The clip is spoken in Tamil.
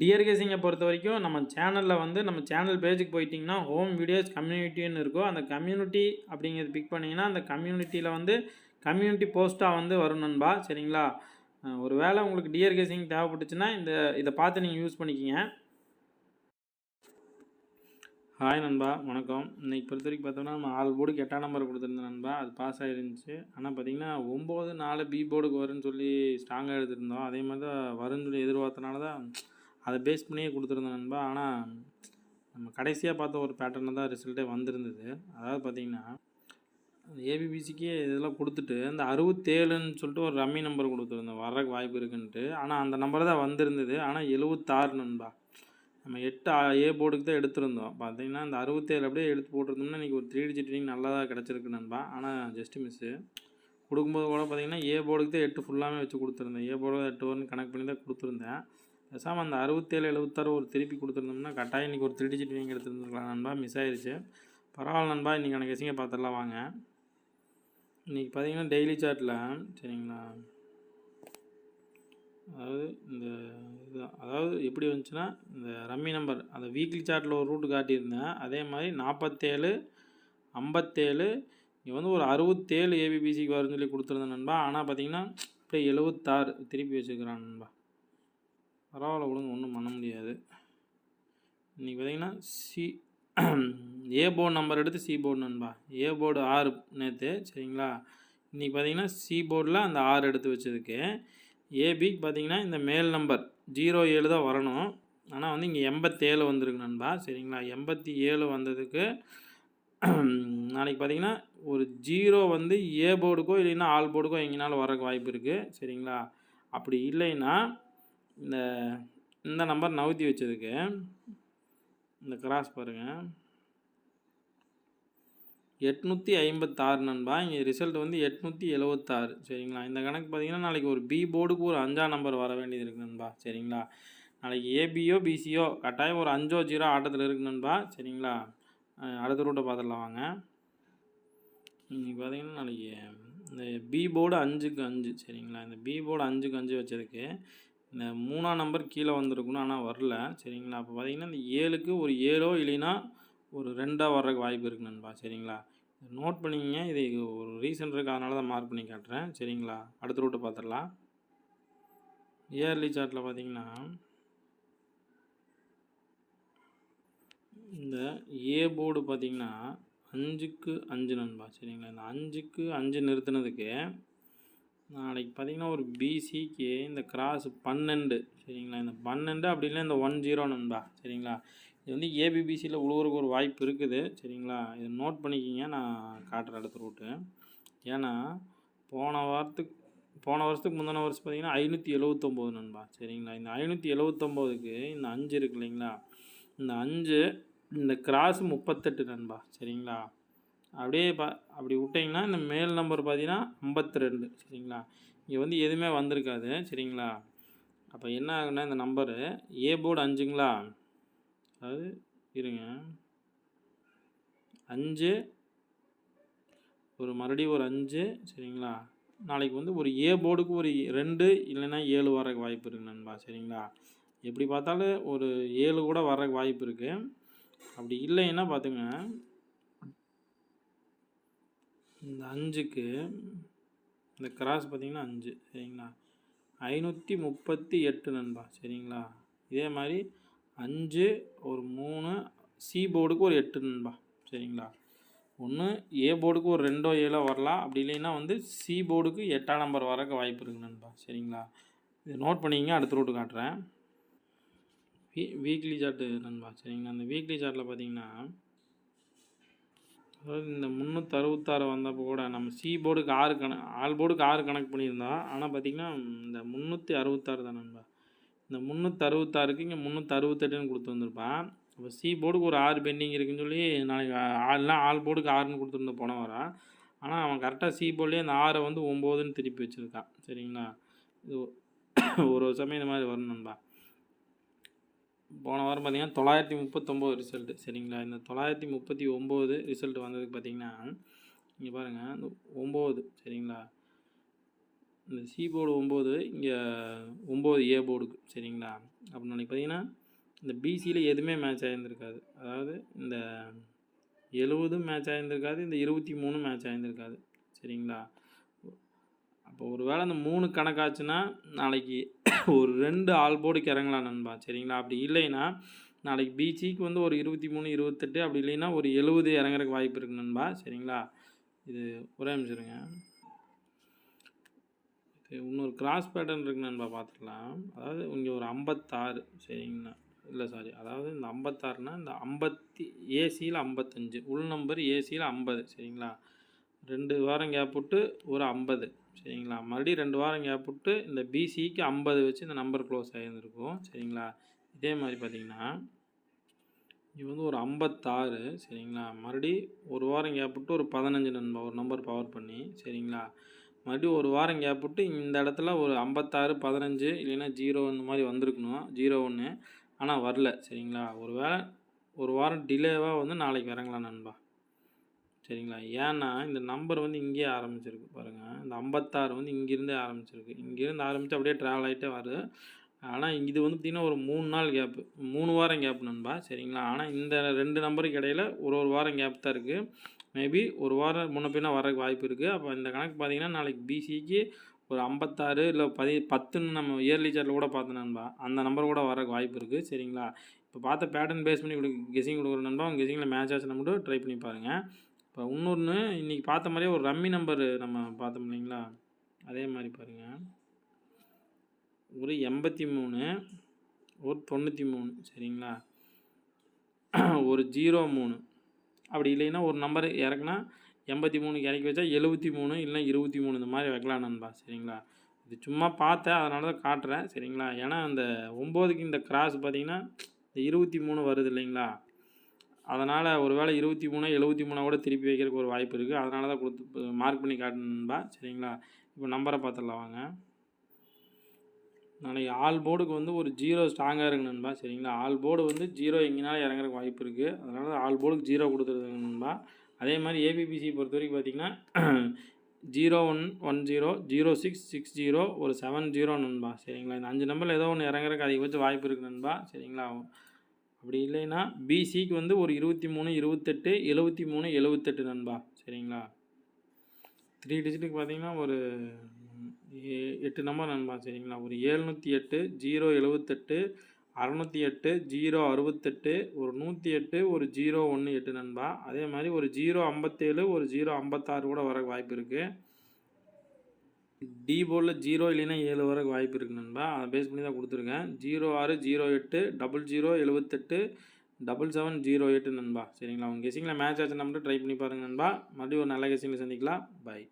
டியர் கேசிங்கை பொறுத்த வரைக்கும் நம்ம சேனலில் வந்து நம்ம சேனல் பேஜுக்கு போயிட்டிங்கன்னா ஹோம் வீடியோஸ் கம்யூனிட்டின்னு இருக்கும். அந்த கம்யூனிட்டி அப்படிங்கிறது பிக் பண்ணிங்கன்னா அந்த கம்யூனிட்டியில் வந்து கம்யூனிட்டி போஸ்ட்டாக வந்து வரும் நண்பா. சரிங்களா? ஒரு வேளை உங்களுக்கு டியர் கேசிங் தேவைப்பட்டுச்சுன்னா இதை பார்த்து நீங்கள் யூஸ் பண்ணிக்கிங்க. ஹாய் நண்பா, வணக்கம். இன்றைக்கி பொறுத்த வரைக்கும் பார்த்தோம்னா நம்ம 6 போர்டுக்கு 8ஆம் நம்பர் கொடுத்துருந்தேன் நண்பா. அது பாஸ் ஆகிருந்துச்சு. ஆனால் பார்த்தீங்கன்னா 9 4 பி போர்டுக்கு வரும்னு சொல்லி ஸ்ட்ராங்காக எடுத்துருந்தோம். அதே மாதிரி தான் வரும்னு சொல்லி எதிர்பார்த்தனால தான் அதை பேஸ் பண்ணியே கொடுத்துருந்தேன் நண்பா. ஆனால் நம்ம கடைசியாக பார்த்த ஒரு பேட்டர்னில் தான் ரிசல்ட்டே வந்திருந்தது. அதாவது பார்த்திங்கன்னா ஏபிபிசிக்கே இதெல்லாம் கொடுத்துட்டு இந்த 67ன்னு சொல்லிட்டு ஒரு ரம்மி நம்பர் கொடுத்துருந்தோம், வர்றதுக்கு வாய்ப்பு இருக்குன்ட்டு. ஆனால் அந்த நம்பர் தான் வந்திருந்தது. ஆனால் 76 நண்பா. நம்ம 8 ஏ போர்டுக்கு தான் எடுத்திருந்தோம். பார்த்தீங்கன்னா இந்த 67 அப்படியே எடுத்து போட்டிருந்தோம்னா இன்றைக்கி ஒரு 3 டிஜிட் வினிங் நல்லா தான் கிடச்சிருக்கு நண்பா. ஆனால் ஜஸ்ட்டு மிஸ்ஸு. கொடுக்கும்போது கூட பார்த்திங்கன்னா ஏ போர்டுக்கு தான் 8 ஃபுல்லாமே வச்சு கொடுத்துருந்தேன். ஏ போர்டு 8 வரும்னு கணக்கு பண்ணி தான் கொடுத்துருந்தேன். பேசாமல் அந்த 67 76 ஒரு திருப்பி கொடுத்துருந்தோம்னா கட்டாயம் இன்றைக்கி ஒரு 3 டிஜிட் வினிங் எடுத்துருந்துருக்கலாம் நண்பா. மிஸ் ஆயிடுச்சு. பரவாயில்ல நண்பா, இன்றைக்கி எனக்கு கெஸிங்கை பார்த்துடலாம் வாங்க. இன்றைக்கி பார்த்திங்கன்னா டெய்லி சார்ட்டில் சரிங்களா, அதாவது எப்படி வந்துச்சுன்னா இந்த ரம்மி நம்பர் அந்த வீக்லி சார்ட்டில் ஒரு ரூட்டு காட்டியிருந்தேன். அதே மாதிரி 47 57 இங்கே வந்து ஒரு 67 ஏபிபிசிக்கு வரும்னு சொல்லி கொடுத்துருந்தேன் நண்பா. ஆனால் பார்த்தீங்கன்னா அப்படியே 76 திருப்பி வச்சுக்கிறான் நண்பா. பரவாயில்ல விடுங்க, ஒன்றும் பண்ண முடியாது. இன்றைக்கி பார்த்தீங்கன்னா ஏ போர்டு நம்பர் எடுத்து சி போர்டு நண்பா. ஏ போர்டு 6 நேற்று சரிங்களா. இன்றைக்கி பார்த்தீங்கன்னா சி போர்டில் அந்த 6 எடுத்து வச்சதுக்கு ஏபிக்கு பார்த்தீங்கன்னா இந்த மேல் நம்பர் 07 தான் வரணும். ஆனால் வந்து இங்கே 87 வந்திருக்கு நண்பா. சரிங்களா. 87 வந்ததுக்கு நாளைக்கு பார்த்தீங்கன்னா ஒரு 0 வந்து ஏ போர்டுக்கோ இல்லைன்னா ஆல் போர்டுக்கோ எங்கேனாலும் வரக்கு வாய்ப்பு இருக்குது. சரிங்களா. அப்படி இல்லைன்னா இந்த நம்பர் நவுத்தி வச்சதுக்கு இந்த கிராஸ் பாருங்கள் 856 நண்பா. இங்கே ரிசல்ட் வந்து 876 சரிங்களா. இந்த கணக்கு பார்த்தீங்கன்னா நாளைக்கு ஒரு பி போர்டுக்கு ஒரு 5ஆம் நம்பர் வர வேண்டியது இருக்குது நண்பா. சரிங்களா. நாளைக்கு ஏபியோ பிசியோ கட்டாயம் ஒரு 5 0 ஆட்டத்தில் இருக்குது நண்பா. சரிங்களா. அடுத்த ரூட்டை பார்த்துடலாம் வாங்க. இன்றைக்கி பார்த்தீங்கன்னா நாளைக்கு இந்த பி போர்டு 5க்கு 5 சரிங்களா. இந்த பி போர்டு 5க்கு 5 வச்சதுக்கு இந்த 3ஆம் நம்பர் கீழே வந்திருக்கணும், ஆனால் வரல. சரிங்களா. அப்போ பார்த்தீங்கன்னா இந்த 7க்கு ஒரு 7 இல்லைன்னா ஒரு 2 வர்றதுக்கு வாய்ப்பு இருக்குது நண்பா. சரிங்களா. நோட் பண்ணிங்க, இது ஒரு ரீசன் இருக்குது, அதனால தான் மார்க் பண்ணி காட்டுறேன். சரிங்களா. அடுத்த ரூட்டை பார்த்துடலாம். இயர்லி சார்ட்டில் பார்த்தீங்கன்னா இந்த ஏ போர்டு பார்த்தீங்கன்னா 5க்கு 5 நண்பா. சரிங்களா. இந்த 5க்கு 5 நிறுத்தினதுக்கு நாளைக்கு பார்த்தீங்கன்னா ஒரு பிசிக்கு இந்த கிராஸ் 12 சரிங்களா. இந்த 12 அப்படி இல்லை இந்த 10 நண்பா. சரிங்களா. இது வந்து ஏபிபிசியில் உழுவுறதுக்கு ஒரு வாய்ப்பு இருக்குது. சரிங்களா. இதை நோட் பண்ணிக்கிங்க, நான் காட்டுறேன் அடுத்த ரூட்டு. ஏன்னா போன வருஷத்துக்கு முந்தின வருஷம் பார்த்தீங்கன்னா 579 நண்பா. சரிங்களா. இந்த 579க்கு இந்த 5 இருக்கு இல்லைங்களா, இந்த 5 இந்த கிராஸ் 38 நண்பா. சரிங்களா. அப்படியே அப்படி விட்டிங்கன்னா இந்த மேல் நம்பர் பார்த்தீங்கன்னா 52 சரிங்களா. இங்கே வந்து எதுவுமே வந்திருக்காது. சரிங்களா. அப்போ என்ன ஆகுன்னா இந்த நம்பரு ஏ போர்டு 5ங்களா, அதாவது இருங்க 5 ஒரு மறுபடியும் ஒரு 5 சரிங்களா. நாளைக்கு வந்து ஒரு ஏ போர்டுக்கு ஒரு 2 இல்லைன்னா 7 வரக்கு வாய்ப்பு இருக்குது நண்பா. சரிங்களா. எப்படி பார்த்தாலும் ஒரு 7 கூட வரக்கு வாய்ப்பு இருக்குது. அப்படி இல்லைன்னா பார்த்துங்க இந்த 5க்கு இந்த கிராஸ் பார்த்திங்கன்னா 5 சரிங்களா, 538 நண்பா. சரிங்களா. இதே மாதிரி 5 ஒரு 3 சி போர்டுக்கு ஒரு 8 நண்பா. சரிங்களா. ஒன்று ஏ போர்டுக்கு ஒரு 2 7 வரலாம். அப்படி இல்லைன்னா வந்து சி போர்டுக்கு 8ஆம் நம்பர் வரக்கு வாய்ப்பு இருக்குது நண்பா. சரிங்களா. இது நோட் பண்ணிங்க, அடுத்த ரூட்டு காட்டுறேன். வீக்லி சார்ட்டு நண்பா. சரிங்களா. அந்த வீக்லி சார்ட்டில் பார்த்தீங்கன்னா அதாவது இந்த 366 வந்தப்போ கூட நம்ம சி போர்டுக்கு 6 ஆல் போர்டுக்கு 6 கணக்கு பண்ணியிருந்தோம். ஆனால் பார்த்திங்கன்னா இந்த 366 தான் நண்பா. இந்த 366க்கு இங்கே 368ன்னு கொடுத்து வந்திருப்பான். அப்போ சி போர்டுக்கு ஒரு 6 பெண்டிங் இருக்குதுன்னு சொல்லி நாளைக்கு ஆல் போர்டுக்கு 6ன்னு கொடுத்துருந்த போன வாரம். ஆனால் அவன் கரெக்டாக சி போர்ட்லேயே அந்த 6 வந்து 9ன்னு திருப்பி வச்சுருக்கான். சரிங்களா. இது ஒரு சமயம் இந்த மாதிரி வரும் நண்பா. போன வாரம் பார்த்திங்கன்னா 939 ரிசல்ட்டு. சரிங்களா. இந்த 939 ரிசல்ட் வந்ததுக்கு பார்த்திங்கன்னா இங்கே பாருங்கள் இந்த 9 சரிங்களா. இந்த சி போர்டு 9 இங்கே 9 ஏ போர்டுக்கு சரிங்களா. அப்போ நாளைக்கு பார்த்தீங்கன்னா இந்த பிசியில் எதுவுமே மேட்ச் ஆகியிருந்திருக்காது. அதாவது இந்த 70 மேட்ச் ஆகியிருந்திருக்காது, இந்த 23 மேட்ச் ஆகியிருந்திருக்காது சரிங்களா. அப்போ ஒரு வேளை அந்த 3 கணக்காச்சுன்னா நாளைக்கு ஒரு 2 ஆல் போர்டுக்கு இறங்கலாம் நண்பா சரிங்களா. அப்படி இல்லைன்னா நாளைக்கு பிசிக்கு வந்து ஒரு 23 28 அப்படி இல்லைன்னா ஒரு 70 இறங்குறதுக்கு வாய்ப்பு இருக்குது நண்பா சரிங்களா. இது ஒரே நிமிஷம் இருங்க. இன்னொரு கிராஸ் பேட்டர்ன் இருக்குது நண்பா, பார்த்துக்கலாம். அதாவது இங்கே ஒரு 56 சரிங்கண்ணா, இல்லை சாரி, அதாவது இந்த 56னா இந்த 50 ஏசியில் 55 உள் நம்பர் ஏசியில் 50 சரிங்களா. 2 வாரம் கேப் விட்டு ஒரு 50 சரிங்களா. மறுபடியும் 2 வாரம் கேப் விட்டு இந்த பிசிக்கு 50 வச்சு இந்த நம்பர் க்ளோஸ் ஆகியிருந்திருக்கும் சரிங்களா. இதே மாதிரி பார்த்தீங்கன்னா இது வந்து ஒரு 56 சரிங்களா. மறுபடி ஒரு வாரம் கேப் விட்டு ஒரு 15 நண்பா, ஒரு நம்பர் பவர் பண்ணி சரிங்களா. மறுபடியும் ஒரு வாரம் கேப் விட்டு இந்த இடத்துல ஒரு 56 15 இல்லைன்னா 0 இந்த மாதிரி வந்திருக்கணும், 01, ஆனால் வரல சரிங்களா. ஒரு வாரம் டிலேவாக வந்து நாளைக்கு இறங்கலாம் நண்பா சரிங்களா. ஏன்னா இந்த நம்பர் வந்து இங்கேயே ஆரம்பிச்சிருக்கு பாருங்கள். இந்த 56 வந்து இங்கேருந்தே ஆரம்பிச்சிருக்கு, இங்கேருந்து ஆரம்பித்து அப்படியே ட்ராவல் ஆகிட்டே வருது. ஆனால் இது வந்து பார்த்திங்கன்னா ஒரு 3 நாள் கேப்பு, 3 வாரம் கேப் நண்பா சரிங்களா. ஆனால் இந்த 2 நம்பருக்கு இடையில் ஒரு வாரம் கேப் தான் இருக்குது. மேபி ஒரு வாரம் முன்ன பின்ன வரக்கு வாய்ப்பு இருக்குது. அப்போ இந்த கணக்கு பார்த்திங்கன்னா நாளைக்கு பிசிக்கு ஒரு 56 இல்லை 10ன்னு நம்ம இயர்லி சார்ட்டில் கூட பார்த்தோம் நண்பா, அந்த நம்பர் கூட வரக்கு வாய்ப்பு இருக்குது சரிங்களா. இப்போ பார்த்த பேட்டர்ன் பேஸ் பண்ணி கெஸிங் கொடுக்குற நண்பா, உங்கள் கெஸிங்கில் மேட்ச் ஆச்சுன்னா மட்டும் ட்ரை பண்ணி பாருங்கள். இப்போ இன்னொன்று இன்றைக்கி பார்த்த மாதிரியே ஒரு ரம்மி நம்பர் நம்ம பார்த்தோம் இல்லைங்களா, அதே மாதிரி பாருங்கள். ஒரு 83 ஒரு 93 சரிங்களா, ஒரு 03 அப்படி இல்லைன்னா ஒரு நம்பர் இறக்குனா 83க்கு இறக்கி வச்சா 73 இல்லைன்னா 23 இந்த மாதிரி வைக்கலாம் நண்பா சரிங்களா. இது சும்மா பார்த்தேன், அதனால தான் காட்டுறேன் சரிங்களா. ஏன்னா அந்த 9க்கு இந்த கிராஸ் பார்த்திங்கன்னா இந்த 23 வருது இல்லைங்களா, அதனால் ஒரு வேளை 23 73 கூட திருப்பி வைக்கிறதுக்கு ஒரு வாய்ப்பு இருக்குது. அதனால தான் கொடுத்து மார்க் பண்ணி காட்டணும் நண்பா சரிங்களா. இப்போ நம்பரை பார்த்துடலாம் வாங்க. நாளைக்கு ஆல் போர்டுக்கு வந்து ஒரு 0 ஸ்ட்ராங்காக இருக்குது நண்பா சரிங்களா. ஆல் போர்டு வந்து 0 எங்கேனாலும் இறங்குறதுக்கு வாய்ப்பு இருக்குது, அதனால் ஆல் போர்டுக்கு 0 கொடுத்துருதுங்க நண்பா. அதே மாதிரி ஏபிபிசி பொறுத்த வரைக்கும் பார்த்திங்கன்னா 0110 0660 ஒரு 70 நண்பா சரிங்களா. இந்த 5 நம்பரில் ஏதோ ஒன்று இறங்குறதுக்கு அதிகபட்சம் வாய்ப்பு இருக்குது நண்பா சரிங்களா. அப்படி இல்லைன்னா பிசிக்கு வந்து ஒரு 23 28 73 78 நண்பா சரிங்களா. 3 டிஜிட்டுக்கு பார்த்திங்கன்னா ஒரு 8 நம்பர் நண்பா சரிங்களா. ஒரு 708 078 608 068 ஒரு 108 ஒரு 018 நண்பா. அதே மாதிரி ஒரு 057 ஒரு 056 கூட வர வாய்ப்பு இருக்குது. டி போர்டில் 0 இல்லைன்னா 7 வர வாய்ப்பு இருக்குது நண்பா, அதை பேஸ் பண்ணி தான் கொடுத்துருக்கேன். 06 08 00 78 7708 நண்பா சரிங்களா. உங்கள் கெஸிங்கில் மேட்ச் ஆச்சுன்னா மட்டும் ட்ரை பண்ணி பாருங்கள் நண்பா. மறுபடியும் ஒரு நல்ல கெஸிங்கில் சந்திக்கலாம். பாய்.